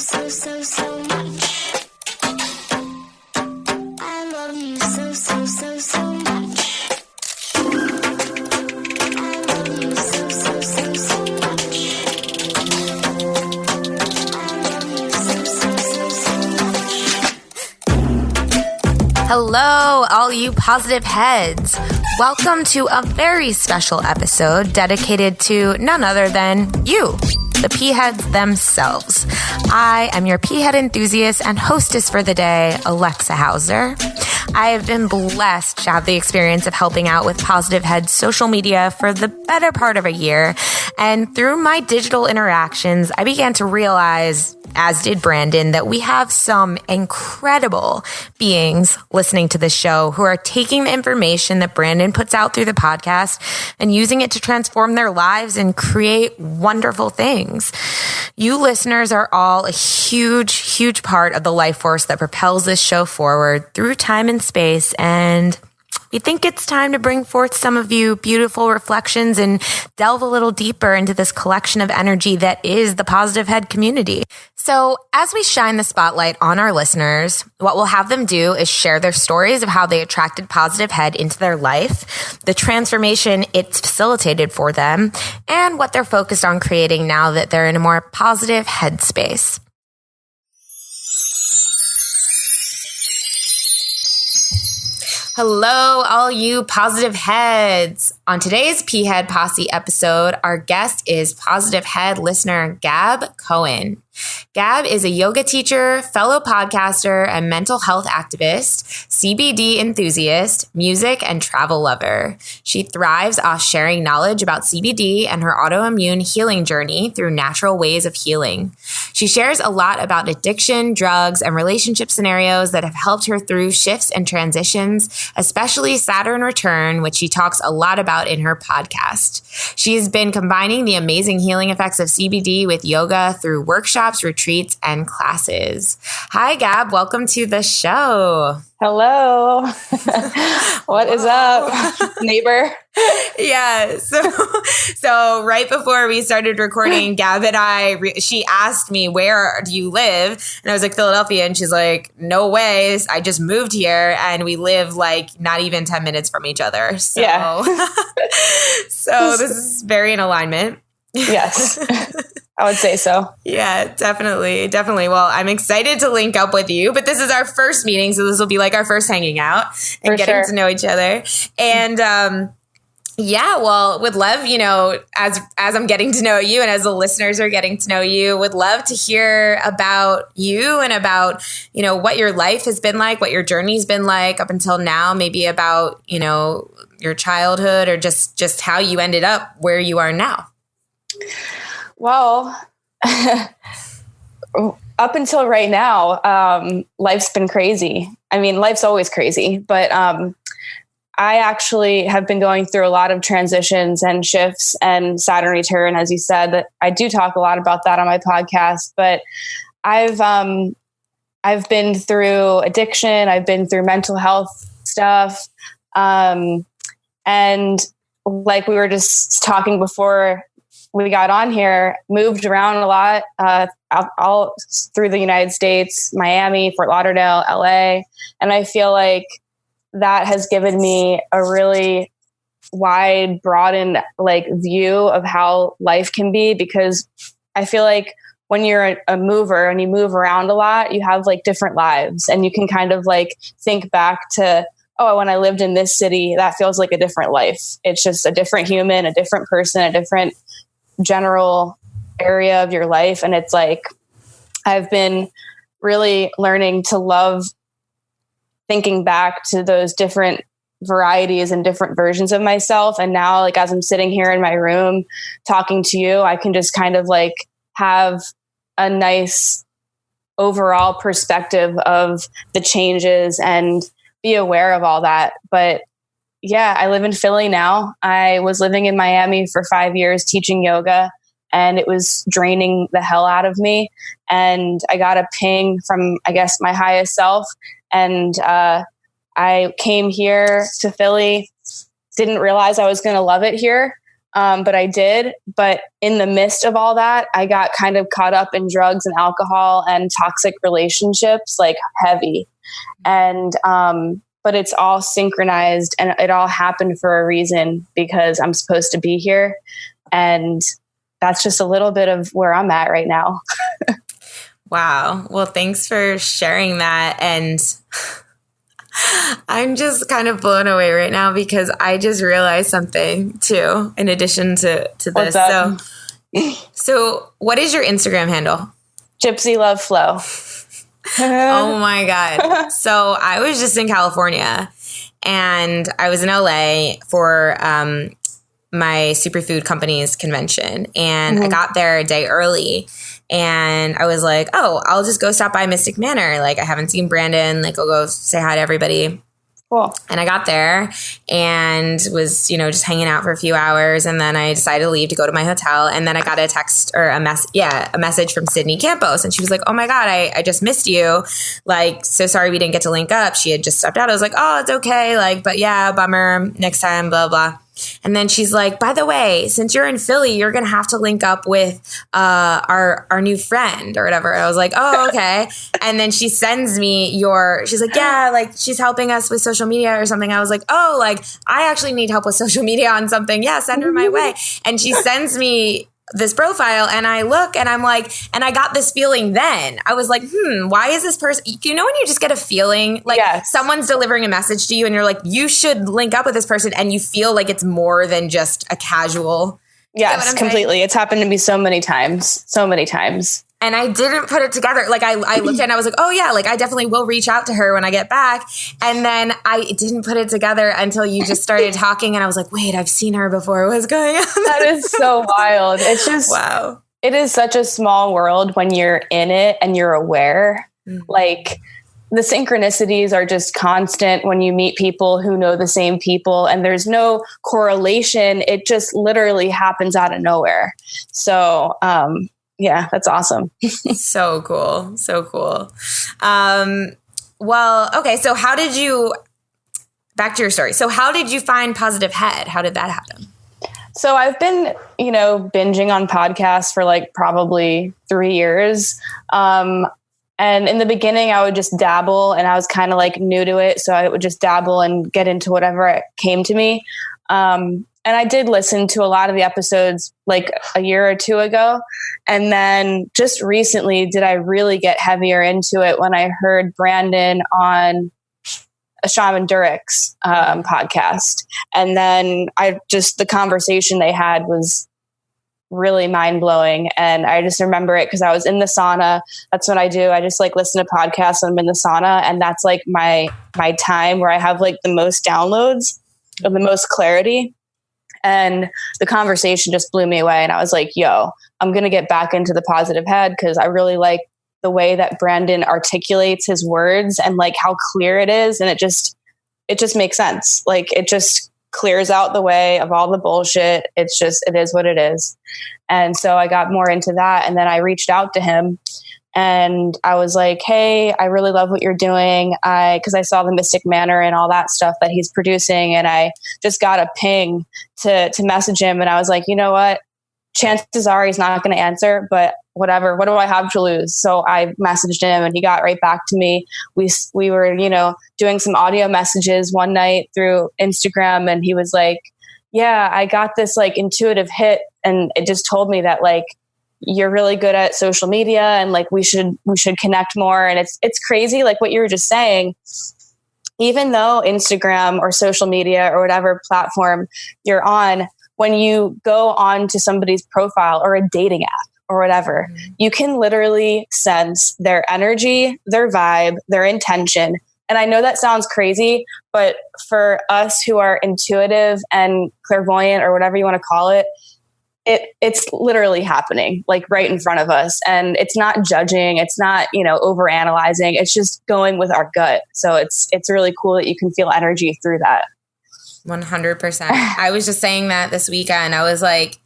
so much. I love you so much. I love you so much. I love you so much. Hello, all you positive heads. Welcome to a very special episode dedicated to none other than you, the P-heads themselves. I am your P-head enthusiast and hostess for the day, Alexa Hauser. I have been blessed to have the experience of helping out with Positive Head's social media for the better part of a year. And through my digital interactions, I began to realize, as did Brandon, that we have some incredible beings listening to this show who are taking the information that Brandon puts out through the podcast and using it to transform their lives and create wonderful things. You listeners are all a huge part of the life force that propels this show forward through time and space, and we think it's time to bring forth some of you beautiful reflections and delve a little deeper into this collection of energy that is the Positive Head community. So as we shine the spotlight on our listeners, what we'll have them do is share their stories of how they attracted Positive Head into their life, the transformation it's facilitated for them, and what they're focused on creating now that they're in a more positive headspace. Hello, all you positive heads. On today's P-Head Posse episode, our guest is Positive Head listener Gab Cohen. Gab is a yoga teacher, fellow podcaster, and mental health activist, CBD enthusiast, music, and travel lover. She thrives off sharing knowledge about CBD and her autoimmune healing journey through natural ways of healing. She shares a lot about addiction, drugs, and relationship scenarios that have helped her through shifts and transitions, especially Saturn Return, which she talks a lot about in her podcast. She has been combining the amazing healing effects of CBD with yoga through workshops, retreats, and classes. Hi, Gab. Welcome to the show. Hello. What is up, neighbor? Yeah. So right before we started recording, Gab and she asked me, where do you live? And I was like, Philadelphia. And she's like, no way. I just moved here and we live like not even 10 minutes from each other. So, yeah. So this is very in alignment. Yes. I would say so. Yeah, definitely. Well, I'm excited to link up with you, but this is our first meeting. So this will be like our first hanging out and getting to know each other. And, would love, as I'm getting to know you and as the listeners are getting to know you, would love to hear about you and about, what your life has been like, what your journey's been like up until now, maybe about, your childhood or just how you ended up where you are now. Well, up until right now, life's been crazy. I mean, life's always crazy, but I actually have been going through a lot of transitions and shifts and Saturn Return, as you said. That I do talk a lot about that on my podcast, but I've been through addiction. I've been through mental health stuff. And like we were just talking before we got on here, moved around a lot, all through the United States, Miami, Fort Lauderdale, LA. And I feel like that has given me a really wide, broadened view of how life can be, because I feel like when you're a mover and you move around a lot, you have different lives, and you can kind of think back to, oh, when I lived in this city, that feels like a different life. It's just a different human, a different person, a different general area of your life. And it's I've been really learning to love thinking back to those different varieties and different versions of myself. And now, as I'm sitting here in my room talking to you, I can just kind of have a nice overall perspective of the changes and be aware of all that. But yeah, I live in Philly now. I was living in Miami for 5 years teaching yoga, and it was draining the hell out of me. And I got a ping from, I guess, my highest self. And I came here to Philly, didn't realize I was going to love it here. But I did. But in the midst of all that, I got kind of caught up in drugs and alcohol and toxic relationships, like heavy. And, but it's all synchronized and it all happened for a reason because I'm supposed to be here. And that's just a little bit of where I'm at right now. Wow. Well, thanks for sharing that. And I'm just kind of blown away right now because I just realized something too, in addition to this. So what is your Instagram handle? Gypsy Love Flow. Oh my God. So I was just in California and I was in LA for my superfood company's convention. And I got there a day early and I was like, oh, I'll just go stop by Mystic Manor. Like I haven't seen Brandon. Like I'll go say hi to everybody. Cool. And I got there and was, just hanging out for a few hours. And then I decided to leave to go to my hotel. And then I got a text or a message from Sydney Campos. And she was like, oh my God, I just missed you. Like, so sorry we didn't get to link up. She had just stepped out. I was like, oh, it's okay. Like, but yeah, bummer. Next time, blah, blah. And then she's like, by the way, since you're in Philly, you're going to have to link up with our new friend or whatever. And I was like, oh, okay. And then she sends me she's like, yeah, like she's helping us with social media or something. I was like, oh, like I actually need help with social media on something. Yeah, send her my way. And she sends me this profile and I look and I'm like, and I got this feeling then. I was like, why is this person, when you just get a feeling like someone's delivering a message to you and you're like, you should link up with this person and you feel like it's more than just a casual. Yes, completely. Saying? It's happened to me so many times. And I didn't put it together. Like I looked at it and I was like, oh yeah, like I definitely will reach out to her when I get back. And then I didn't put it together until you just started talking. And I was like, wait, I've seen her before. What's going on? That is so wild. It's just, wow. It is such a small world when you're in it and you're aware. Like the synchronicities are just constant when you meet people who know the same people and there's no correlation. It just literally happens out of nowhere. So, yeah, that's awesome. So cool. So cool. Well, okay. So back to your story. So how did you find Positive Head? How did that happen? So I've been, binging on podcasts for like probably 3 years. And in the beginning I would just dabble and I was kind of like new to it. So I would just dabble and get into whatever came to me. And I did listen to a lot of the episodes like a year or two ago. And then just recently did I really get heavier into it when I heard Brandon on a Shaman Durek's podcast. And then the conversation they had was really mind blowing. And I just remember it because I was in the sauna. That's what I do. I just like listen to podcasts when I'm in the sauna. And that's like my time where I have like the most downloads or the most clarity. And the conversation just blew me away. And I was like, yo, I'm going to get back into the Positive Head because I really like the way that Brandon articulates his words and like how clear it is. And it just makes sense. Like it just clears out the way of all the bullshit. It is what it is. And so I got more into that. And then I reached out to him and I was like, hey, I really love what you're doing. Cause I saw the Mystic Manor and all that stuff that he's producing. And I just got a ping to message him. And I was like, you know what? Chances are he's not going to answer, but whatever, what do I have to lose? So I messaged him and he got right back to me. We were, doing some audio messages one night through Instagram. And he was like, yeah, I got this like intuitive hit. And it just told me that like, you're really good at social media and like we should connect more. And it's crazy. Like what you were just saying, even though Instagram or social media or whatever platform you're on, when you go on to somebody's profile or a dating app or whatever, you can literally sense their energy, their vibe, their intention. And I know that sounds crazy, but for us who are intuitive and clairvoyant or whatever you want to call it, it's literally happening like right in front of us. And it's not judging. It's not, over analyzing. It's just going with our gut. So it's really cool that you can feel energy through that. 100%. I was just saying that this weekend. I was like,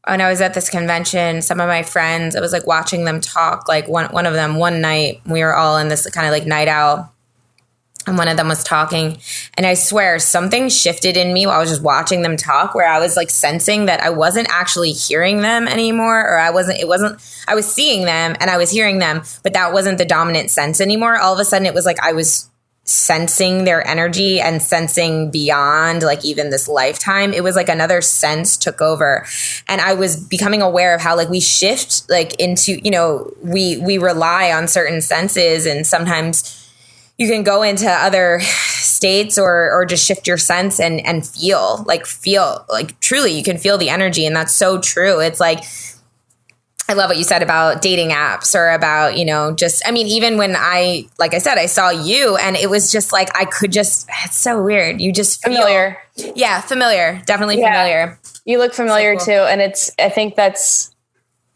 when I was at this convention, some of my friends, I was like watching them talk, like one of them one night, we were all in this kind of like night out. and one of them was talking, and I swear something shifted in me while I was just watching them talk, where I was like sensing that I wasn't actually hearing them anymore, or I was seeing them and I was hearing them, but that wasn't the dominant sense anymore. All of a sudden it was like I was sensing their energy and sensing beyond like even this lifetime. It was like another sense took over, and I was becoming aware of how like we shift like into, you know, we rely on certain senses, and sometimes you can go into other states or just shift your sense and feel like truly you can feel the energy. And that's so true. It's like, I love what you said about dating apps, or about, you know, just, I mean, even when like I said, I saw you, and it was just like, it's so weird. You just feel Familiar. Yeah. Familiar. Definitely familiar. You look familiar So cool. too. And I think that's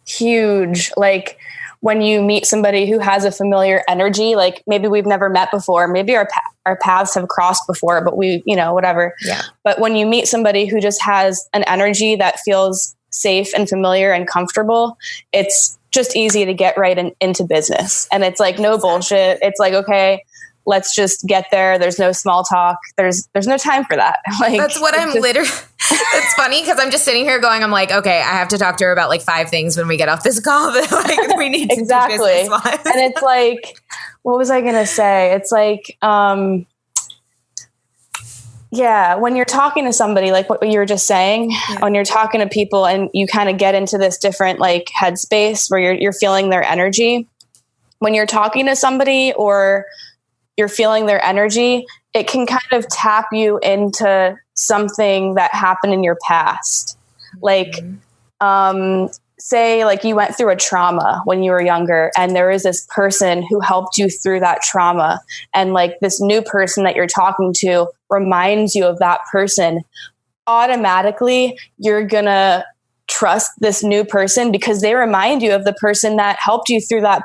huge. Like, when you meet somebody who has a familiar energy, like maybe we've never met before, maybe our paths have crossed before, but we, you know, whatever. Yeah. But when you meet somebody who just has an energy that feels safe and familiar and comfortable, it's just easy to get right into business. And it's like, no bullshit. It's like, okay, let's just get there. There's no small talk. There's no time for that. Like, that's what I'm literally, it's funny because I'm just sitting here going, I'm like, okay, I have to talk to her about like 5 things when we get off this call that like we need to exactly. do business-wise. And it's like, what was I going to say? It's like, yeah, when you're talking to somebody, like what you were just saying, when you're talking to people and you kind of get into this different like headspace where you're feeling their energy, when you're talking to somebody or you're feeling their energy, it can kind of tap you into something that happened in your past. Like, say like you went through a trauma when you were younger, and there is this person who helped you through that trauma. And like this new person that you're talking to reminds you of that person. Automatically, you're going to trust this new person because they remind you of the person that helped you through that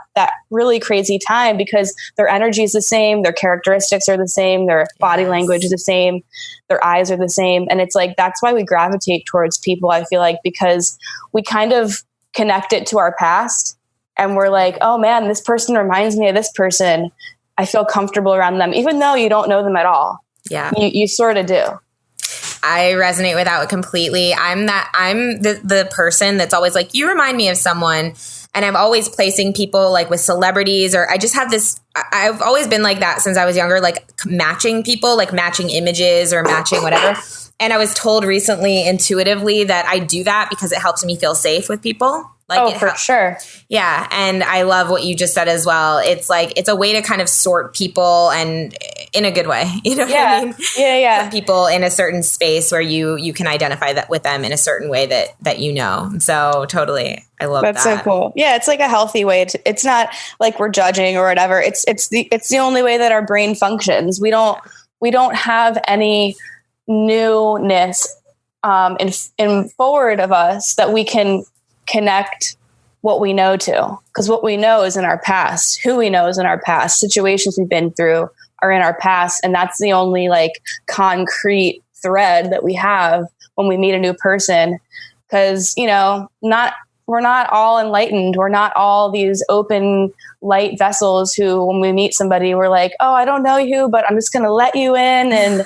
really crazy time, because their energy is the same, their characteristics are the same, their body language is the same, their eyes are the same. And it's like, that's why we gravitate towards people, I feel like, because we kind of connect it to our past and we're like, oh man, this person reminds me of this person. I feel comfortable around them, even though you don't know them at all. Yeah. You sort of do. I resonate with that completely. I'm the person that's always like, you remind me of someone. And I'm always placing people like with celebrities, or I just have this, I've always been like that since I was younger, like matching people, like matching images or matching whatever. And I was told recently intuitively that I do that because it helps me feel safe with people. Like for sure. Yeah. And I love what you just said as well. It's like, it's a way to kind of sort people, and in a good way, you know what I mean? Yeah. Put people in a certain space where you can identify that with them in a certain way that you know. So totally. I love that. That's so cool. Yeah. It's like a healthy way it's not like we're judging or whatever. It's the only way that our brain functions. We don't have any newness in forward of us that we can connect what we know to, because what we know is in our past, who we know is in our past, situations we've been through are in our past. And that's the only like concrete thread that we have when we meet a new person. Cause you know, we're not all enlightened. We're not all these open light vessels who, when we meet somebody, we're like, oh, I don't know you, but I'm just going to let you in. And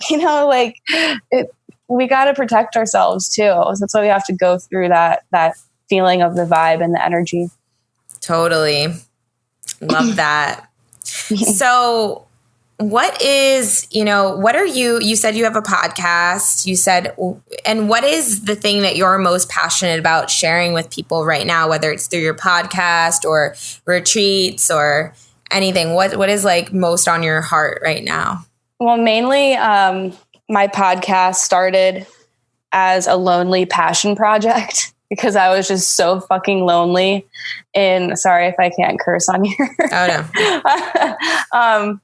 you know, like we got to protect ourselves too. So that's why we have to go through that feeling of the vibe and the energy. Totally. Love that. So what is, what are you said you have a podcast, and what is the thing that you're most passionate about sharing with people right now, whether it's through your podcast or retreats or anything? What is like most on your heart right now? Well, mainly, my podcast started as a lonely passion project because I was just so fucking lonely. And sorry if I can't curse on here. Oh no.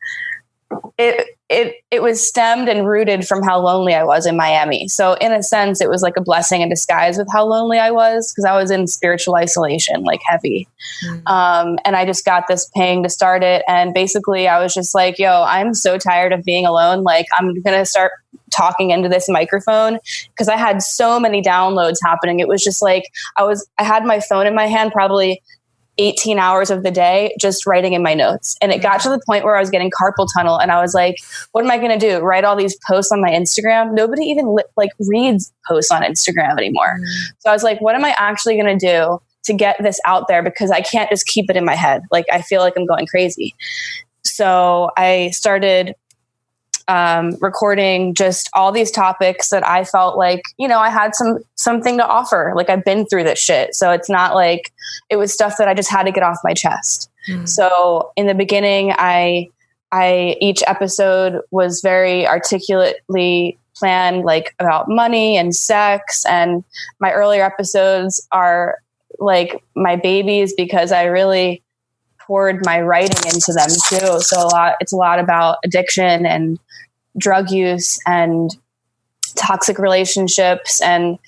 It was stemmed and rooted from how lonely I was in Miami. So in a sense, it was like a blessing in disguise with how lonely I was, because I was in spiritual isolation, like heavy. And I just got this ping to start it. And basically I was just like, yo, I'm so tired of being alone. Like, I'm going to start talking into this microphone, because I had so many downloads happening. It was just like, I had my phone in my hand probably 18 hours of the day just writing in my notes. And it got to the point where I was getting carpal tunnel, and I was like, what am I going to do? Write all these posts on my Instagram? Nobody even reads posts on Instagram anymore. So I was like, what am I actually going to do to get this out there? Because I can't just keep it in my head. Like, I feel like I'm going crazy. So I started recording just all these topics that I felt like, I had something to offer. Like, I've been through this shit. So it's not like it was stuff that I just had to get off my chest. So in the beginning, each episode was very articulately planned, like about money and sex. And my earlier episodes are like my babies because I really poured my writing into them too. So it's a lot about addiction and drug use and toxic relationships and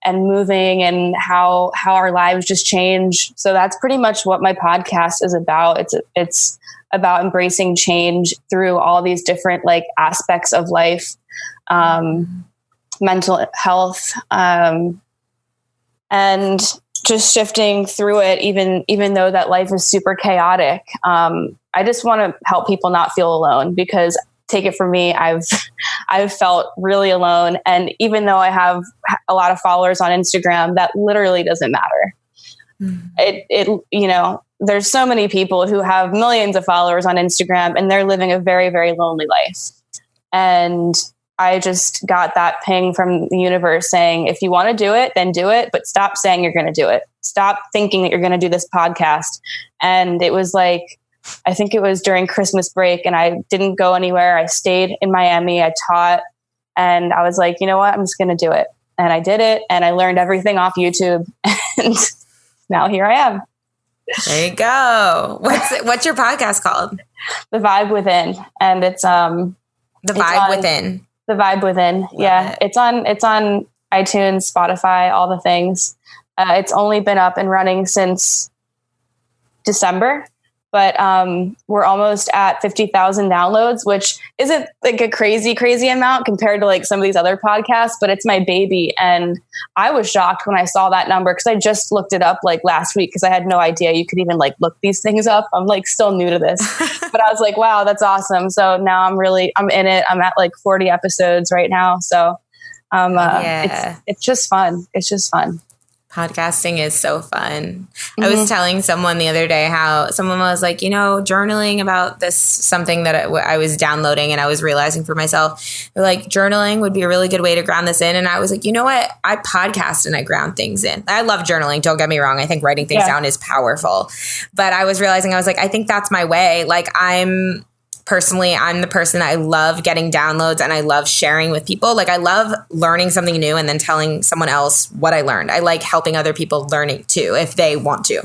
moving and how our lives just change. So that's pretty much what my podcast is about. It's about embracing change through all these different like aspects of life, mental health, and just shifting through it, even though that life is super chaotic. I just want to help people not feel alone, because take it from me, I've felt really alone. And even though I have a lot of followers on Instagram, that literally doesn't matter. There's so many people who have millions of followers on Instagram, and they're living a very, very lonely life. And I just got that ping from the universe saying, if you want to do it, then do it, but stop saying you're going to do it. Stop thinking that you're going to do this podcast. And it was like, I think it was during Christmas break, and I didn't go anywhere. I stayed in Miami. I taught, and I was like, you know what? I'm just going to do it. And I did it, and I learned everything off YouTube. And now here I am. There you go. What's your podcast called? The Vibe Within. And it's The Vibe Within. The Vibe Within. Yeah. It's on iTunes, Spotify, all the things. It's only been up and running since December, but we're almost at 50,000 downloads, which isn't like a crazy amount compared to like some of these other podcasts, but it's my baby. And I was shocked when I saw that number, because I just looked it up like last week, because I had no idea you could even like look these things up. I'm like still new to this, but I was like, wow, that's awesome. So now I'm in it. I'm at like 40 episodes right now. So it's just fun. It's just fun. Podcasting is so fun. I was telling someone the other day how someone was like, journaling about this, something that I was downloading, and I was realizing for myself, they're like, journaling would be a really good way to ground this in. And I was like, you know what? I podcast and I ground things in. I love journaling. Don't get me wrong. I think writing things down is powerful. But I was realizing, I was like, I think that's my way. Like, I'm the person that I love getting downloads, and I love sharing with people. Like, I love learning something new and then telling someone else what I learned. I like helping other people learn it too, if they want to.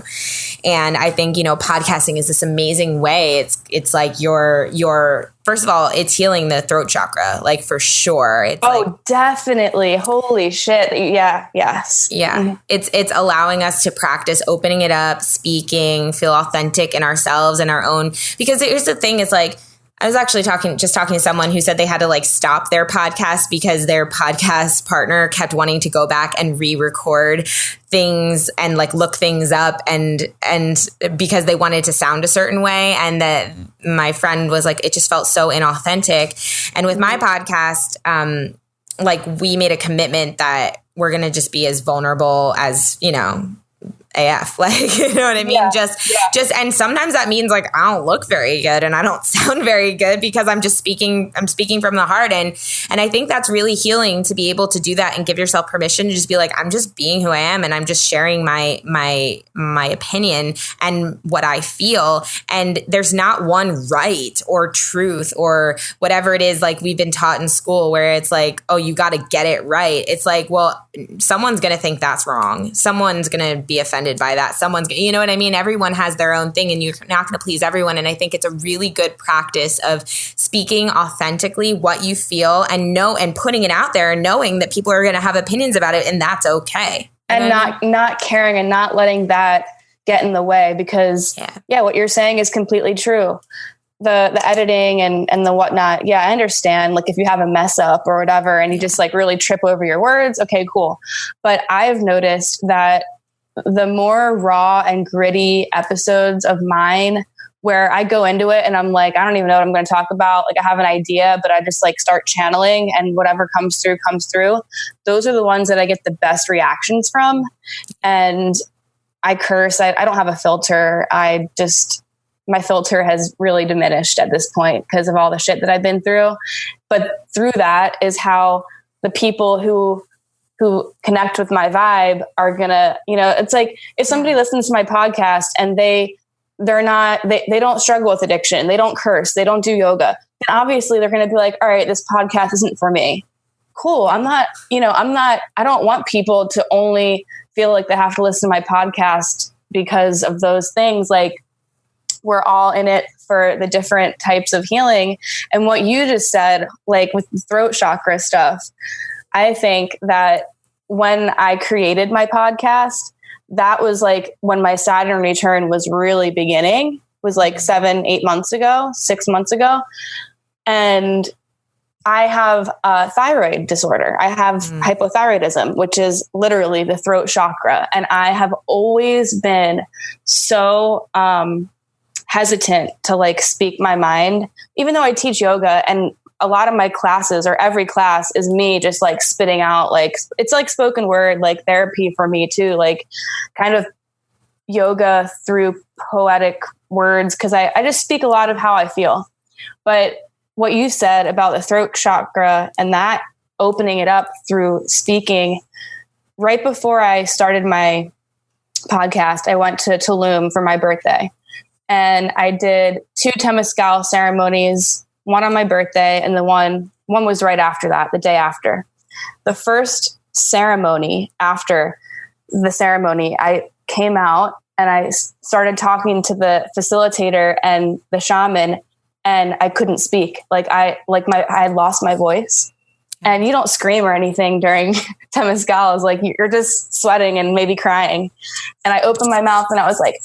And I think, podcasting is this amazing way. It's like your first of all, it's healing the throat chakra, like for sure. It's definitely. Holy shit. Yeah. Yes. Yeah. Mm-hmm. It's allowing us to practice opening it up, speaking, feel authentic in ourselves and our own, because here's the thing, it's like, I was actually talking to someone who said they had to like stop their podcast because their podcast partner kept wanting to go back and re-record things and like look things up and because they wanted to sound a certain way. And that my friend was like, it just felt so inauthentic. And with my podcast, like we made a commitment that we're going to just be as vulnerable as, AF, like, you know what I mean? Yeah. And sometimes that means like, I don't look very good and I don't sound very good because I'm speaking from the heart. And I think that's really healing to be able to do that and give yourself permission to just be like, I'm just being who I am. And I'm just sharing my opinion and what I feel. And there's not one right or truth or whatever it is, like we've been taught in school where it's like, oh, you got to get it right. It's like, well, someone's going to think that's wrong. Someone's going to be offended by that. You know what I mean? Everyone has their own thing and you're not going to please everyone. And I think it's a really good practice of speaking authentically what you feel and putting it out there and knowing that people are going to have opinions about it and that's okay. And not caring and not letting that get in the way because what you're saying is completely true. The editing and the whatnot. Yeah, I understand. Like if you have a mess up or whatever and you just like really trip over your words. Okay, cool. But I've noticed that the more raw and gritty episodes of mine where I go into it and I'm like, I don't even know what I'm going to talk about. Like, I have an idea, but I just like start channeling and whatever comes through, comes through. Those are the ones that I get the best reactions from. And I curse. I don't have a filter. My filter has really diminished at this point because of all the shit that I've been through. But through that is how the people who connect with my vibe are gonna, it's like if somebody listens to my podcast and they don't struggle with addiction, they don't curse, they don't do yoga, then obviously they're gonna be like, all right, this podcast isn't for me. Cool. I don't want people to only feel like they have to listen to my podcast because of those things. Like, we're all in it for the different types of healing. And what you just said, like with the throat chakra stuff, I think that when I created my podcast, that was like when my Saturn return was really beginning, was like 6 months ago. And I have a thyroid disorder. I have hypothyroidism, which is literally the throat chakra. And I have always been so, hesitant to like speak my mind, even though I teach yoga, and a lot of my classes, or every class, is me just like spitting out, like, it's like spoken word, like therapy for me too, like kind of yoga through poetic words. Cause I just speak a lot of how I feel. But what you said about the throat chakra and that opening it up through speaking, right before I started my podcast, I went to Tulum for my birthday. And I did 2 Temescal ceremonies, one on my birthday, and one was right after that, the day after. The first ceremony, after the ceremony, I came out and I started talking to the facilitator and the shaman, and I couldn't speak. I had lost my voice. And you don't scream or anything during Temescal. It's like you're just sweating and maybe crying. And I opened my mouth and I was like,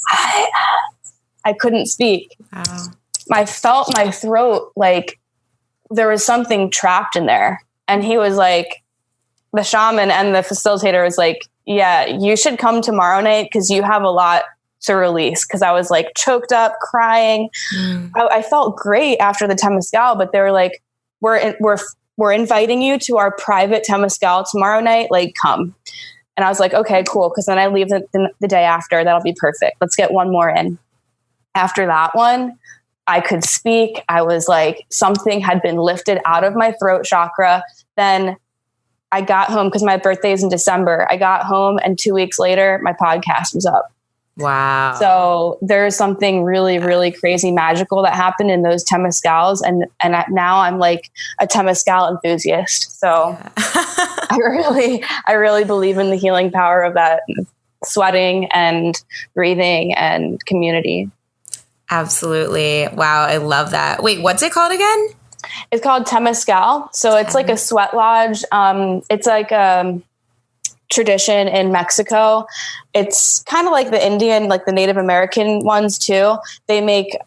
I couldn't speak. Wow. I felt my throat, like there was something trapped in there. And he was like, the shaman and the facilitator was like, yeah, you should come tomorrow night because you have a lot to release. Because I was like choked up, crying. I felt great after the Temescal, but they were like, we're inviting you to our private Temescal tomorrow night. Like, come. And I was like, okay, cool. Because then I leave the day after. That'll be perfect. Let's get one more in. After that one, I could speak. I was like, something had been lifted out of my throat chakra. Then I got home because my birthday is in December. I got home and 2 weeks later, my podcast was up. Wow. So there's something really, really crazy magical that happened in those Temescals. And now I'm like a Temescal enthusiast. So yeah. I really believe in the healing power of that sweating and breathing and community. Absolutely. Wow. I love that. Wait, what's it called again? It's called Temescal. So it's like a sweat lodge. It's like a tradition in Mexico. It's kind of like the Indian, like the Native American ones too. They make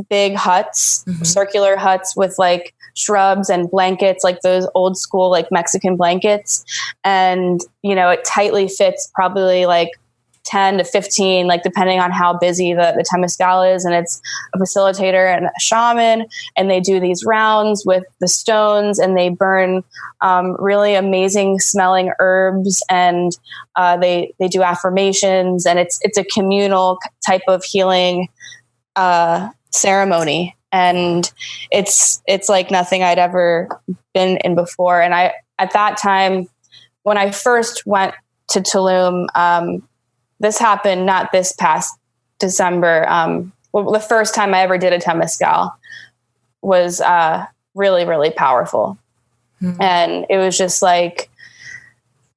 big huts, circular huts with like shrubs and blankets, like those old school, like Mexican blankets. And, it tightly fits probably like 10 to 15, like depending on how busy the Temescal is. And it's a facilitator and a shaman, and they do these rounds with the stones, and they burn really amazing smelling herbs, and they do affirmations, and it's a communal type of healing ceremony. And it's like nothing I'd ever been in before. And at that time, when I first went to Tulum, this happened not this past December. The first time I ever did a Temescal was really, really powerful. And it was just like,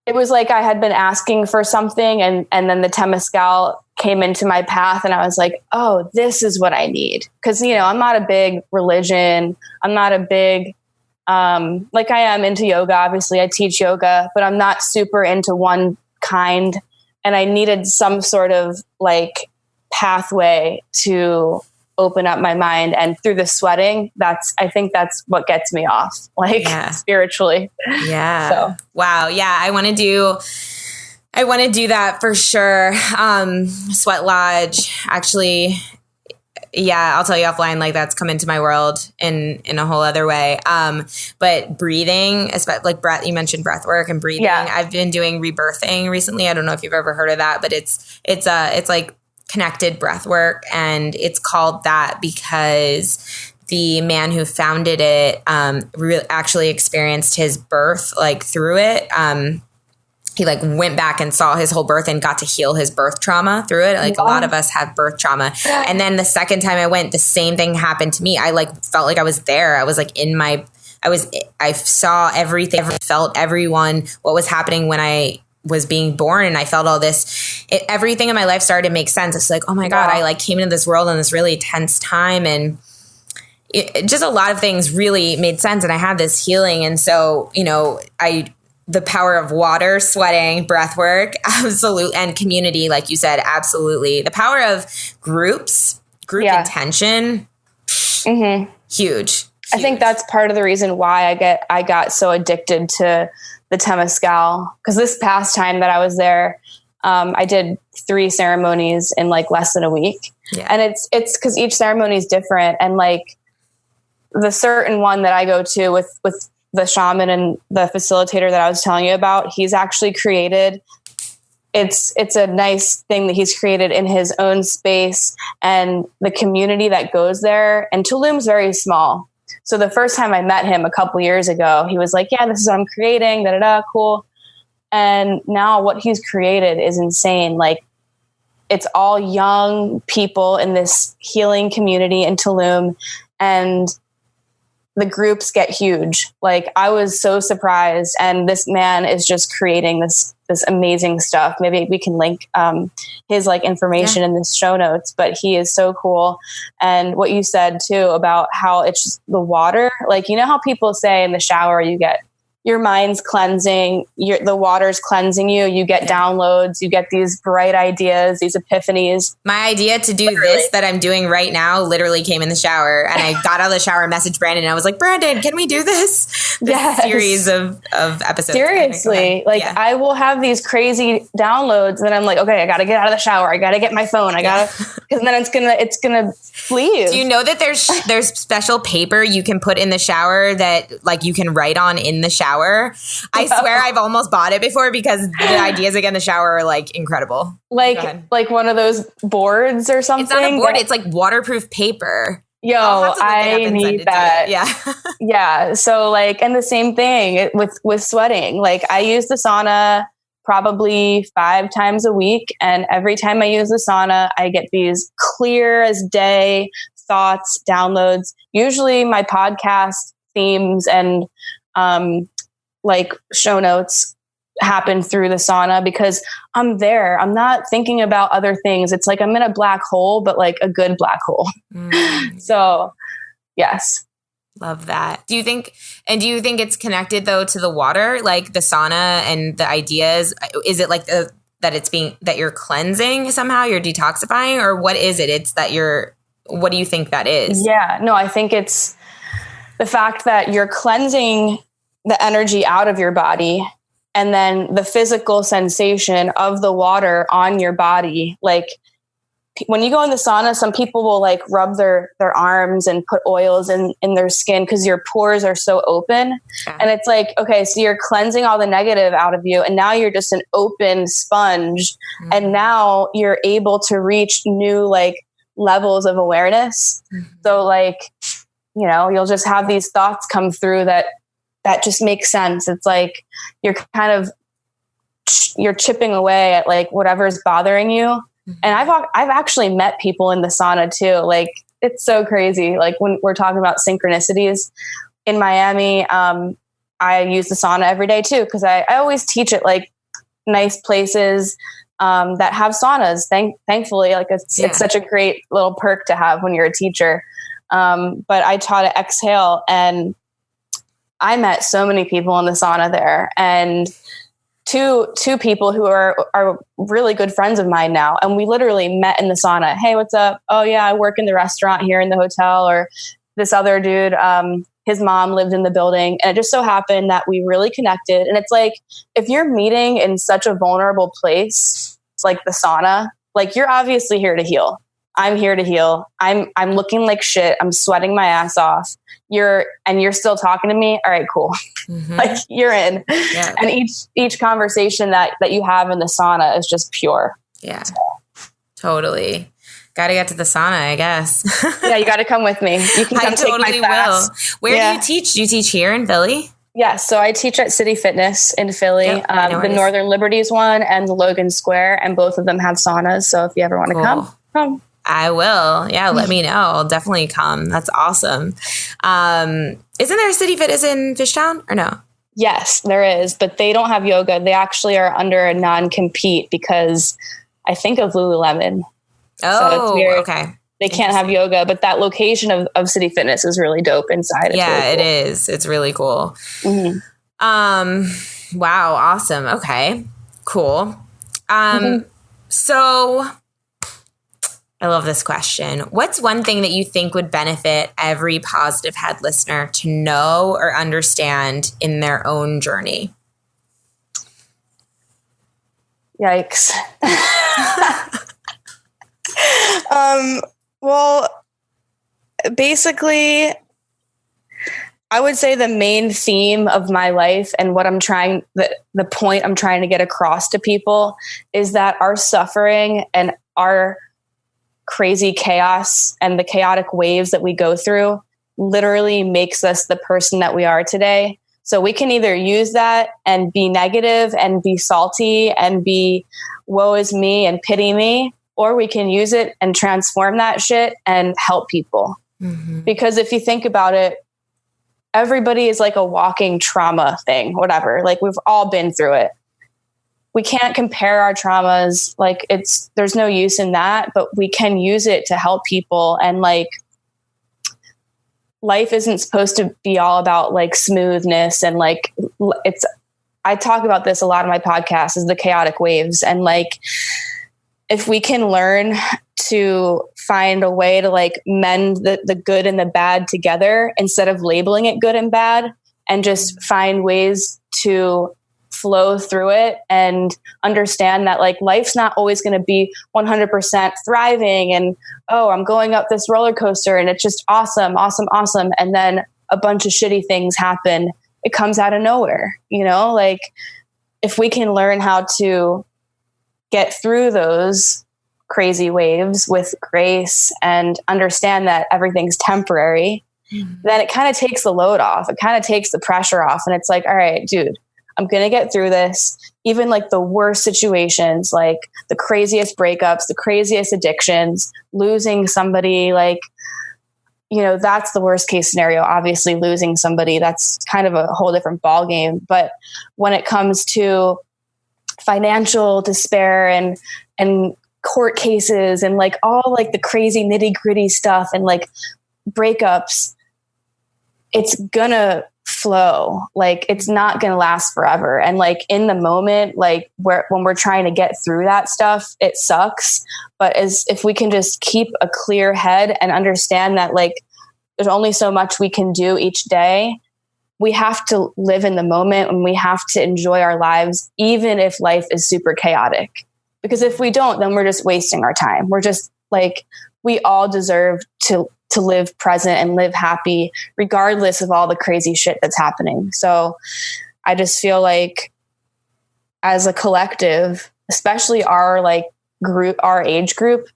I had been asking for something, and then the Temescal came into my path, and I was like, oh, this is what I need. Because, I'm not a big religion. I'm not a big, like I am into yoga. Obviously, I teach yoga, but I'm not super into one kind. And I needed some sort of like pathway to open up my mind. And through the sweating, I think that's what gets me off, like spiritually. Yeah. So. Wow. Yeah. I want to do I want to do that for sure. Sweat Lodge, actually, yeah, I'll tell you offline, like that's come into my world in a whole other way. But breathing, like breath, you mentioned breath work and breathing. Yeah. I've been doing rebirthing recently. I don't know if you've ever heard of that, but it's like connected breath work, and it's called that because the man who founded it actually experienced his birth like through it. He like went back and saw his whole birth and got to heal his birth trauma through it. Like a lot of us have birth trauma. And then the second time I went, the same thing happened to me. I like felt like I was there. I was like I saw everything, felt everyone, what was happening when I was being born, and I felt all this, everything in my life started to make sense. It's like, oh my God, I like came into this world in this really tense time, and just a lot of things really made sense. And I had this healing. And so, the power of water, sweating, breath work, absolute, and community, like you said, absolutely. The power of group intention, huge. I think that's part of the reason why I got so addicted to the Temescal, because this past time that I was there, I did 3 ceremonies in like less than a week. Yeah. And it's because each ceremony is different. And like the certain one that I go to with the shaman and the facilitator that I was telling you about, he's actually created, it's a nice thing that he's created in his own space, and the community that goes there. And Tulum's very small. So the first time I met him a couple years ago, he was like, yeah, this is what I'm creating, cool. And now what he's created is insane. Like, it's all young people in this healing community in Tulum, and the groups get huge. Like, I was so surprised, and this man is just creating this amazing stuff. Maybe we can link his like information in the show notes, but he is so cool. And what you said too about how it's just the water, like, you know how people say in the shower, you get your mind's cleansing, the water's cleansing you, you get downloads, you get these bright ideas, these epiphanies. My idea to do this that I'm doing right now literally came in the shower, and I got out of the shower and messaged Brandon, and I was like, Brandon, can we do this series of episodes? Seriously. I will have these crazy downloads, and I'm like, okay, I got to get out of the shower. I got to get my phone. because then it's going to leave. Do you know that there's special paper you can put in the shower that like you can write on in the shower? I swear I've almost bought it before, because the ideas again in the shower are like incredible. Like one of those boards or something. It's not a board. It's like waterproof paper. Yo, I need that. Yeah. Yeah. So like, and the same thing with sweating. Like, I use the sauna probably 5 times a week. And every time I use the sauna, I get these clear as day thoughts, downloads, usually my podcast themes and, like show notes happen through the sauna, because I'm there. I'm not thinking about other things. It's like I'm in a black hole, but like a good black hole. So yes. Love that. Do you think it's connected though to the water, like the sauna and the ideas? Is it like that you're cleansing somehow, you're detoxifying, or what is it? It's that what do you think that is? Yeah, no, I think it's the fact that you're cleansing the energy out of your body, and then the physical sensation of the water on your body. Like, when you go in the sauna, some people will like rub their arms and put oils in their skin because your pores are so open. Yeah. And it's like, okay, so you're cleansing all the negative out of you, and now you're just an open sponge. Mm-hmm. And now you're able to reach new like levels of awareness. Mm-hmm. So like, you'll just have these thoughts come through that just makes sense. It's like you're chipping away at like whatever's bothering you. Mm-hmm. And I've actually met people in the sauna too. Like, it's so crazy. Like, when we're talking about synchronicities in Miami, I use the sauna every day too, because I always teach at like nice places that have saunas. Thankfully, like it's such a great little perk to have when you're a teacher. But I taught at Exhale, and I met so many people in the sauna there, and two people who are really good friends of mine now. And we literally met in the sauna. Hey, what's up? Oh yeah, I work in the restaurant here in the hotel, or this other dude, his mom lived in the building, and it just so happened that we really connected. And it's like, if you're meeting in such a vulnerable place, like the sauna, like you're obviously here to heal. I'm here to heal. I'm looking like shit. I'm sweating my ass off. You're still talking to me. All right, cool. Mm-hmm. Like you're in. Yeah. And each conversation that you have in the sauna is just pure. Yeah, totally. Got to get to the sauna, I guess. Yeah, you got to come with me. You can come take my class. Will. Where do you teach? Do you teach here in Philly? Yeah, so I teach at City Fitness in Philly, the Northern Liberties one and the Logan Square, and both of them have saunas. So if you ever want to come. I will. Yeah, let me know. I'll definitely come. That's awesome. Isn't there a City Fitness in Fishtown or no? Yes, there is, but they don't have yoga. They actually are under a non-compete because I think of Lululemon. Oh, so it's weird. Okay. They can't have yoga, but that location of City Fitness is really dope inside. It's really cool. It is. It's really cool. Mm-hmm. Wow. Awesome. Okay. Cool. So I love this question. What's one thing that you think would benefit every Positive Head listener to know or understand in their own journey? Yikes. Well, basically, I would say the main theme of my life and what the point I'm trying to get across to people is that our suffering and our crazy chaos and the chaotic waves that we go through literally makes us the person that we are today. So we can either use that and be negative and be salty and be woe is me and pity me, or we can use it and transform that shit and help people. Mm-hmm. Because if you think about it, everybody is like a walking trauma thing, whatever. Like we've all been through it. We can't compare our traumas. Like there's no use in that, but we can use it to help people. And like, life isn't supposed to be all about like smoothness and like I talk about this a lot in my podcast is the chaotic waves. And like, if we can learn to find a way to like mend the good and the bad together instead of labeling it good and bad, and just find ways to flow through it and understand that like life's not always going to be 100% thriving and, oh, I'm going up this roller coaster and it's just awesome. And then a bunch of shitty things happen. It comes out of nowhere, like if we can learn how to get through those crazy waves with grace and understand that everything's temporary, then it kind of takes the load off. It kind of takes the pressure off. And it's like, all right, dude, I'm going to get through this. Even like the worst situations, like the craziest breakups, the craziest addictions, losing somebody, like, that's the worst case scenario. Obviously losing somebody, that's kind of a whole different ballgame. But when it comes to financial despair and court cases and like all like the crazy nitty gritty stuff and like breakups, it's gonna flow. Like it's not gonna last forever. And like in the moment, like when we're trying to get through that stuff, it sucks. But if we can just keep a clear head and understand that like there's only so much we can do each day, we have to live in the moment and we have to enjoy our lives, even if life is super chaotic. Because if we don't, then we're just wasting our time. We're just like, we all deserve to live present and live happy, regardless of all the crazy shit that's happening. So I just feel like as a collective, especially our like group, our age group,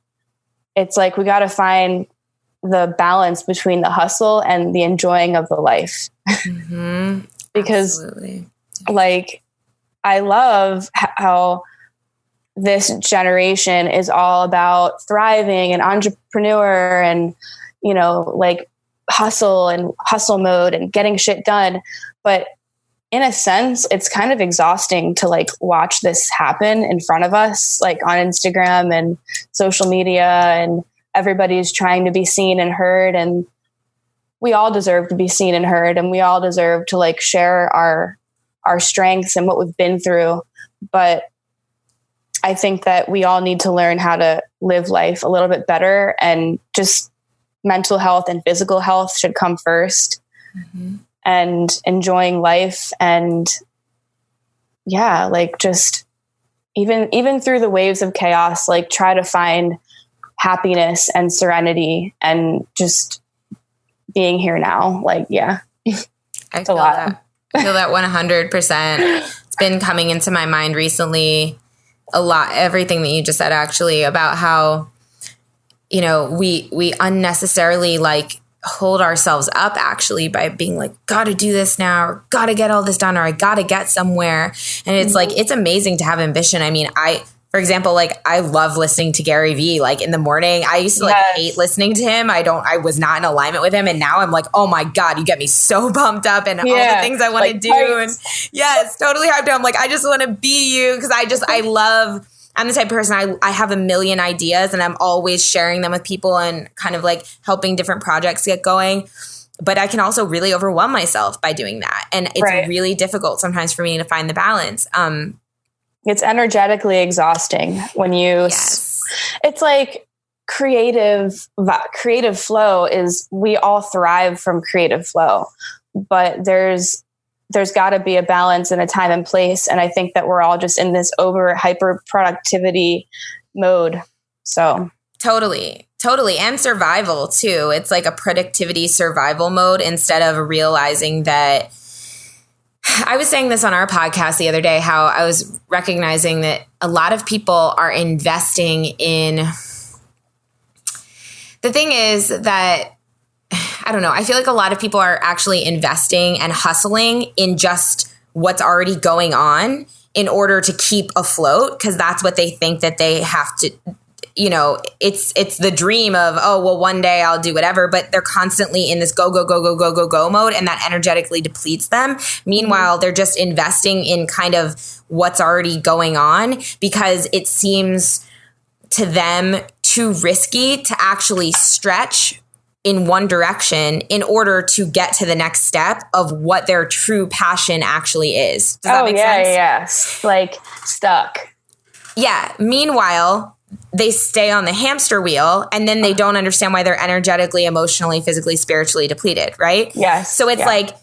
it's like, we got to find the balance between the hustle and the enjoying of the life. Mm-hmm. Because absolutely. Like, I love how this generation is all about thriving and entrepreneur and, like hustle mode and getting shit done. But in a sense, it's kind of exhausting to like watch this happen in front of us, like on Instagram and social media, and everybody's trying to be seen and heard. And we all deserve to be seen and heard. And we all deserve to like share our strengths and what we've been through. But I think that we all need to learn how to live life a little bit better and just mental health and physical health should come first, and enjoying life. And yeah, like just even through the waves of chaos, like try to find happiness and serenity and just being here now. Like, yeah, I feel that. I feel that 100%. It's been coming into my mind recently a lot. Everything that you just said, actually, about how, you know, we unnecessarily like hold ourselves up actually by being like, gotta do this now, or gotta get all this done, or I gotta get somewhere. And it's like, it's amazing to have ambition. I mean, for example, like I love listening to Gary Vee, like in the morning. I used to like hate listening to him. I was not in alignment with him. And now I'm like, oh my God, you get me so pumped up and all the things I want to do. And yes, totally hyped up. I'm like, I just want to be you. Cause I'm the type of person, I have a million ideas and I'm always sharing them with people and kind of like helping different projects get going. But I can also really overwhelm myself by doing that. And it's really difficult sometimes for me to find the balance. It's energetically exhausting when you, it's like creative flow is, we all thrive from creative flow, but there's got to be a balance and a time and place. And I think that we're all just in this hyper productivity mode. So totally. And survival too. It's like a productivity survival mode instead of realizing that. I was saying this on our podcast the other day, how I was recognizing that a lot of people are investing in, the thing is that, I don't know, I feel like a lot of people are actually investing and hustling in just what's already going on in order to keep afloat, because that's what they think that they have to, you know, it's the dream of, oh, well, one day I'll do whatever, but they're constantly in this go mode, and that energetically depletes them. Meanwhile, they're just investing in kind of what's already going on because it seems to them too risky to actually stretch in one direction in order to get to the next step of what their true passion actually is. Does that make sense? Yes. Like stuck. Yeah. Meanwhile, they stay on the hamster wheel and then they don't understand why they're energetically, emotionally, physically, spiritually depleted, right? Yes. So it's like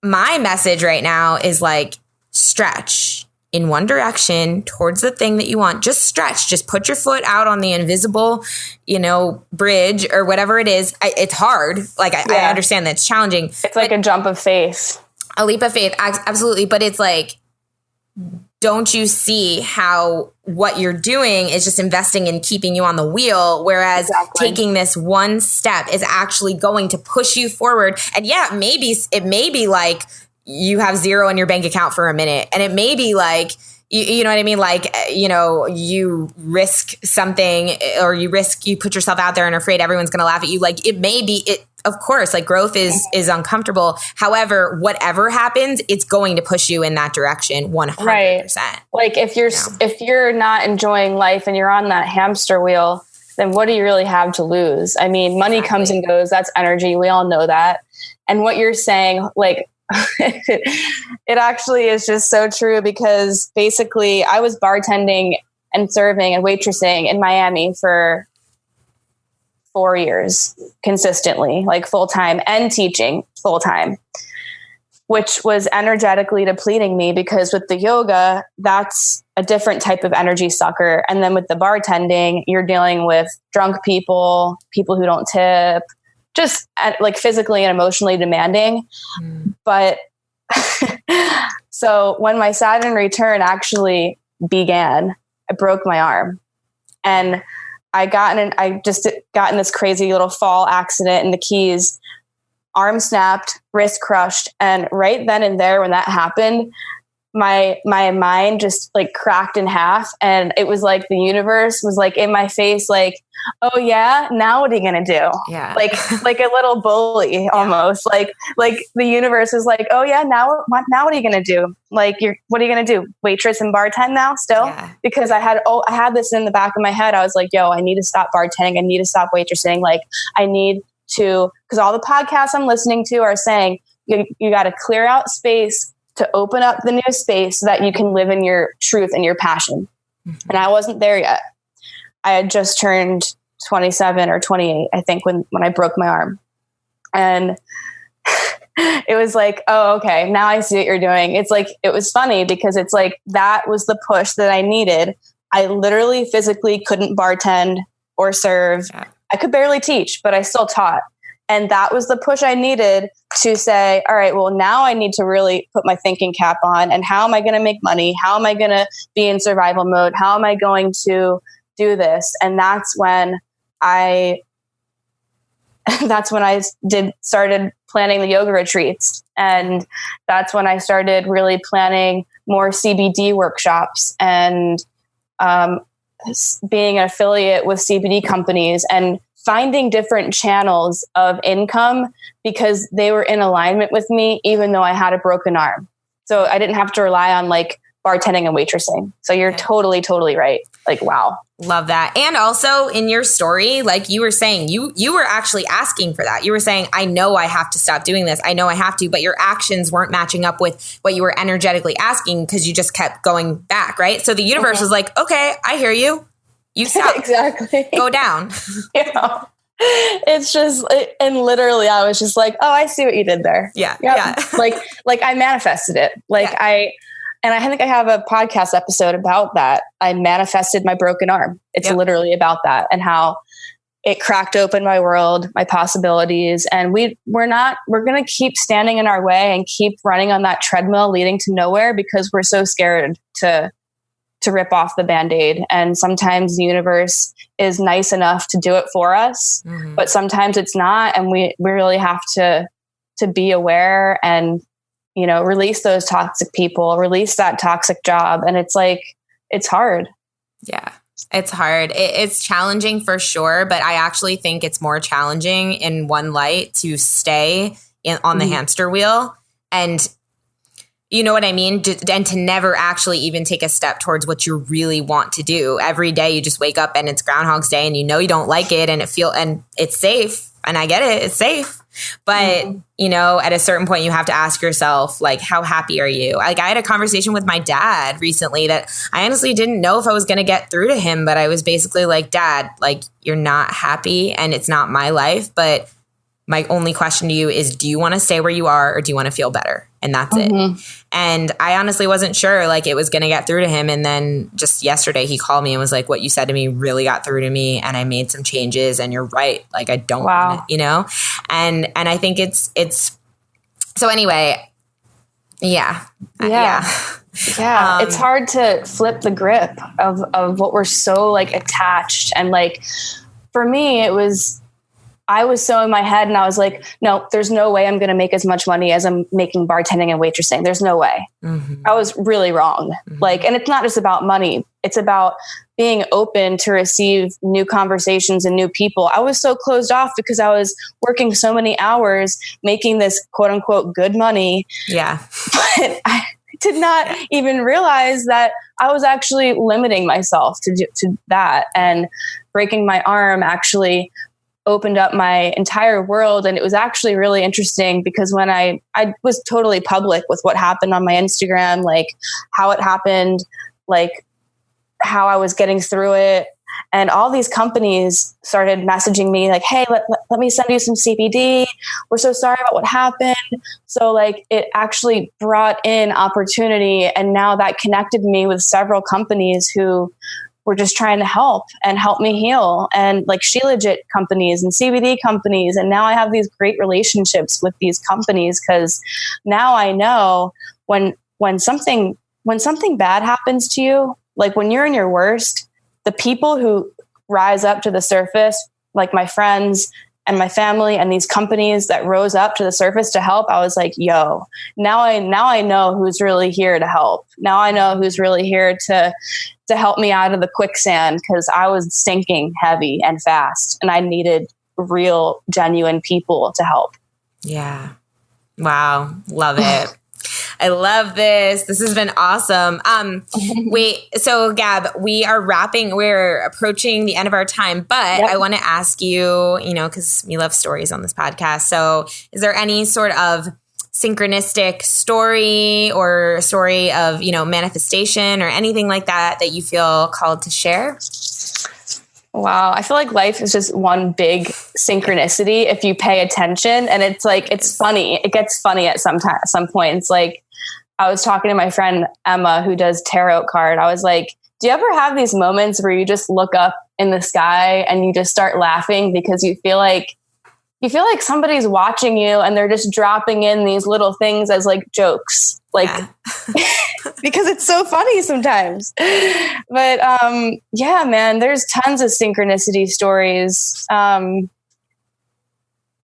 my message right now is like stretch in one direction towards the thing that you want. Just stretch. Just put your foot out on the invisible, you know, bridge or whatever it is. It's hard. Like I understand that it's challenging. It's like a jump of faith. A leap of faith. Absolutely. But it's like, don't you see how what you're doing is just investing in keeping you on the wheel, whereas taking this one step is actually going to push you forward. And yeah, it may be like you have zero in your bank account for a minute, and it may be like, you know what I mean? Like, you know, you risk something or you put yourself out there and are afraid everyone's going to laugh at you. Like it may be of course, like growth is uncomfortable. However, whatever happens, it's going to push you in that direction 100%. Right. Like if you're not enjoying life and you're on that hamster wheel, then what do you really have to lose? I mean, money comes and goes. That's energy. We all know that. And what you're saying, like, it actually is just so true, because basically I was bartending and serving and waitressing in Miami for 4 years consistently, like full time, and teaching full time, which was energetically depleting me, because with the yoga, that's a different type of energy sucker. And then with the bartending, you're dealing with drunk people who don't tip, just like physically and emotionally demanding. But so when my Saturn return actually began, I broke my arm, and I just got in this crazy little fall accident in the Keys, arm snapped, wrist crushed. And right then and there, when that happened, my mind just like cracked in half. And it was like the universe was like in my face, like, oh yeah, now what are you going to do? Yeah. Like a little bully almost. Like the universe is like, oh yeah, now what are you going to do? Like, what are you going to do? Waitress and bartend now still? Yeah. Because I had this in the back of my head. I was like, yo, I need to stop bartending. I need to stop waitressing. Like I need to, because all the podcasts I'm listening to are saying you got to clear out space to open up the new space so that you can live in your truth and your passion. And I wasn't there yet. I had just turned 27 or 28, I think, when I broke my arm. And it was like, oh, okay, now I see what you're doing. It's like, it was funny because it's like, that was the push that I needed. I literally physically couldn't bartend or serve. Yeah. I could barely teach, but I still taught. And that was the push I needed to say, all right, well, now I need to really put my thinking cap on. And how am I going to make money? How am I going to be in survival mode? How am I going to do this? And that's when I started planning the yoga retreats. And that's when I started really planning more CBD workshops and being an affiliate with CBD companies and finding different channels of income because they were in alignment with me, even though I had a broken arm. So I didn't have to rely on like bartending and waitressing. So you're totally, totally right. Like, wow. Love that. And also in your story, like you were saying, you were actually asking for that. You were saying, I know I have to stop doing this. I know I have to, but your actions weren't matching up with what you were energetically asking because you just kept going back, right? So the universe was like, okay, I hear you. You stop. Exactly. Go down. Yeah. It's just, and literally I was just like, oh, I see what you did there. Yeah. Yep. Yeah. like I manifested it. And I think I have a podcast episode about that. I manifested my broken arm. It's literally about that and how it cracked open my world, my possibilities. And we're going to keep standing in our way and keep running on that treadmill leading to nowhere because we're so scared to rip off the Band-Aid. And sometimes the universe is nice enough to do it for us, but sometimes it's not. And we really have to be aware and, you know, release those toxic people, release that toxic job. And it's like, it's hard. Yeah, it's hard. It's challenging for sure. But I actually think it's more challenging in one light to stay on the hamster wheel and, you know what I mean? And to never actually even take a step towards what you really want to do. Every day you just wake up and it's Groundhog's Day and you know you don't like it and and it's safe. And I get it. It's safe. But, you know, at a certain point you have to ask yourself, like, how happy are you? Like I had a conversation with my dad recently that I honestly didn't know if I was going to get through to him. But I was basically like, Dad, like, you're not happy and it's not my life. But my only question to you is, do you want to stay where you are or do you want to feel better? And that's it. And I honestly wasn't sure like it was going to get through to him. And then just yesterday he called me and was like, what you said to me really got through to me. And I made some changes and you're right. Like I don't want it, you know? And I think it's so anyway. Yeah. It's hard to flip the grip of what we're so like attached. And like, for me, I was so in my head and I was like, no, there's no way I'm going to make as much money as I'm making bartending and waitressing. There's no way. I was really wrong. Like, and it's not just about money. It's about being open to receive new conversations and new people. I was so closed off because I was working so many hours making this quote unquote good money. Yeah. But I did not even realize that I was actually limiting myself to that, and breaking my arm actually opened up my entire world. And it was actually really interesting because when I was totally public with what happened on my Instagram, like how it happened, like how I was getting through it. And all these companies started messaging me like, hey, let me send you some CBD. We're so sorry about what happened. So like it actually brought in opportunity. And now that connected me with several companies who were just trying to help me heal, and like She Legit companies and CBD companies. And now I have these great relationships with these companies because now I know when something bad happens to you, like when you're in your worst, the people who rise up to the surface, like my friends and my family and these companies that rose up to the surface to help, I was like, yo, now I know who's really here to help. Now I know who's really here to help me out of the quicksand, because I was sinking heavy and fast and I needed real, genuine people to help. Yeah. Wow. Love it. I love this. This has been awesome. So Gab, we're approaching the end of our time, but I want to ask you, because we love stories on this podcast. So is there any sort of synchronistic story or story of, manifestation or anything like that you feel called to share? Wow. I feel like life is just one big synchronicity if you pay attention. And it's like, it's funny. It gets funny at some points. Like I was talking to my friend Emma, who does tarot card. I was like, do you ever have these moments where you just look up in the sky and you just start laughing because you feel like somebody's watching you and they're just dropping in these little things as like jokes, like, because it's so funny sometimes. But yeah, man, there's tons of synchronicity stories. The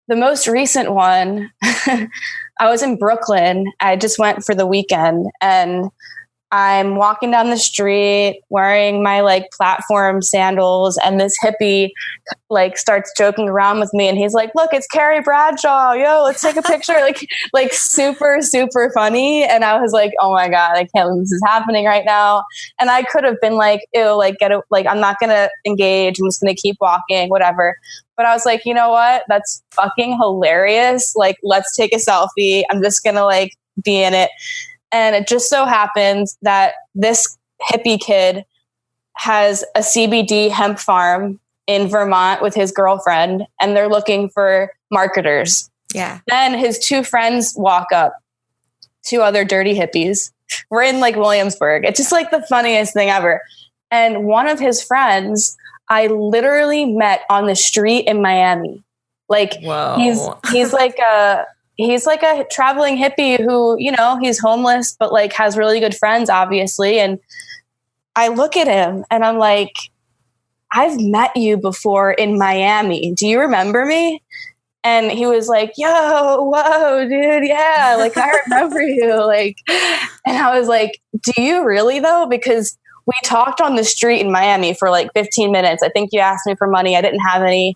most recent one, I was in Brooklyn. I just went for the weekend and I'm walking down the street wearing my like platform sandals, and this hippie like starts joking around with me, and he's like, "Look, it's Carrie Bradshaw. Yo, let's take a picture." like super, super funny. And I was like, "Oh my God, I can't believe this is happening right now." And I could have been like, "Ew, like get it, like I'm not gonna engage. I'm just gonna keep walking, whatever." But I was like, you know what? That's fucking hilarious. Like, let's take a selfie. I'm just gonna like be in it. And it just so happens that this hippie kid has a CBD hemp farm in Vermont with his girlfriend, and they're looking for marketers. Yeah. Then his two friends walk up, two other dirty hippies. We're in like Williamsburg. It's just like the funniest thing ever. And one of his friends, I literally met on the street in Miami. Like, whoa. he's like a traveling hippie who, you know, he's homeless, but like has really good friends, obviously. And I look at him and I'm like, I've met you before in Miami. Do you remember me? And he was like, yo, whoa, dude. Yeah. Like, I remember you. Like, and I was like, do you really though? Because we talked on the street in Miami for like 15 minutes. I think you asked me for money. I didn't have any,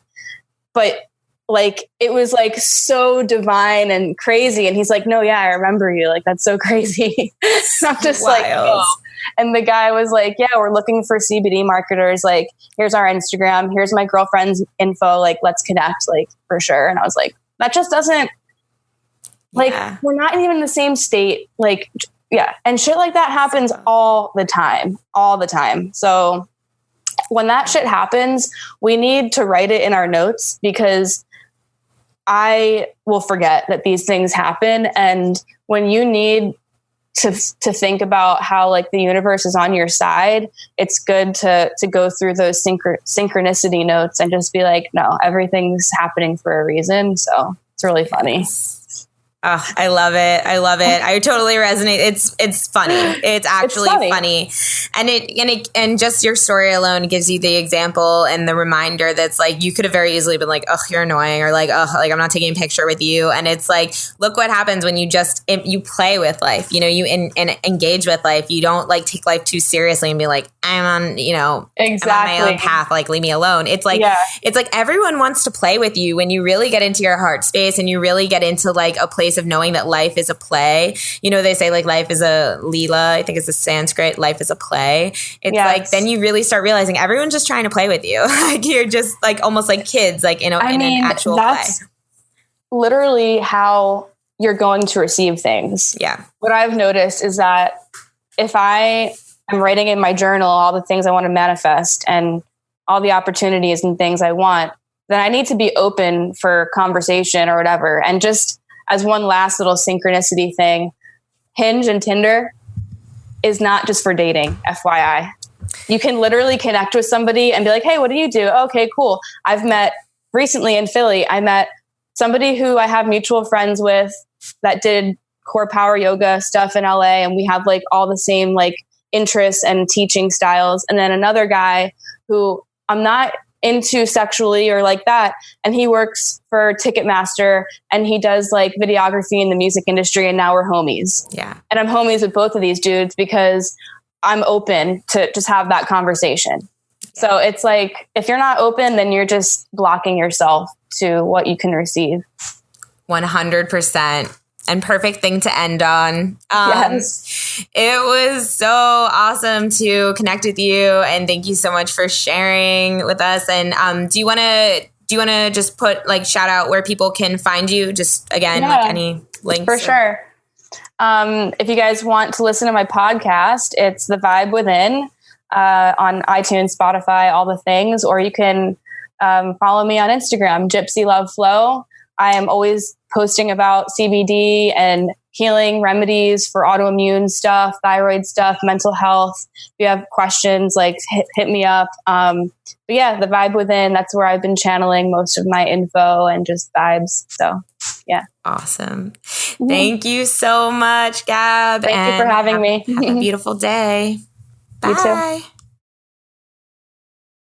but like, it was like so divine and crazy. And he's like, no, yeah, I remember you. Like, that's so crazy. I'm just Wild. like, oh. And the guy was like, yeah, we're looking for CBD marketers. Like, here's our Instagram. Here's my girlfriend's info. Like, let's connect, like, for sure. And I was like, that just doesn't, like, we're not even in the same state. Like, yeah. And shit like that happens all the time. So when that shit happens, we need to write it in our notes, because I will forget that these things happen. And when you need to think about how like the universe is on your side, it's good to go through those synchronicity notes and just be like, no, everything's happening for a reason. So it's really funny. Oh, I love it. I totally resonate. It's funny. It's actually funny. And just your story alone gives you the example and the reminder that's like, you could have very easily been like, oh, you're annoying, or like, oh, like I'm not taking a picture with you. And it's like, look what happens when you you play with life, you know, you engage with life. You don't like take life too seriously and be like, I'm on, you know, exactly. I'm on my own path, like leave me alone. It's like, it's like everyone wants to play with you when you really get into your heart space and you really get into like a place of knowing that life is a play. You know, they say like life is a Leela. I think it's a Sanskrit. Life is a play. It's like, then you really start realizing everyone's just trying to play with you. Like you're just like almost like kids, like in an actual that's play. Literally how you're going to receive things. Yeah. What I've noticed is that if I am writing in my journal all the things I want to manifest and all the opportunities and things I want, then I need to be open for conversation or whatever. And just as one last little synchronicity thing, Hinge and Tinder is not just for dating, FYI. You can literally connect with somebody and be like, hey, what do you do? Okay, cool. I've met recently in Philly, I met somebody who I have mutual friends with that did core power yoga stuff in LA. And we have like all the same like interests and teaching styles. And then another guy who I'm not into sexually or like that, and he works for Ticketmaster and he does like videography in the music industry, and now we're homies. Yeah. And I'm homies with both of these dudes because I'm open to just have that conversation. Yeah. So it's like, if you're not open, then you're just blocking yourself to what you can receive. 100%. And perfect thing to end on. Yes. It was so awesome to connect with you, and thank you so much for sharing with us. And do you want to just put like shout out where people can find you? Just again, like any links? For sure. If you guys want to listen to my podcast, it's The Vibe Within. on iTunes, Spotify, all the things, or you can follow me on Instagram, Gypsy Love Flow. I am always posting about CBD and healing remedies for autoimmune stuff, thyroid stuff, mental health. If you have questions, like hit me up. But yeah, the Vibe Within, that's where I've been channeling most of my info and just vibes. So yeah. Awesome. Thank you so much, Gab. Thank you for having me. Have a beautiful day. Bye. You too.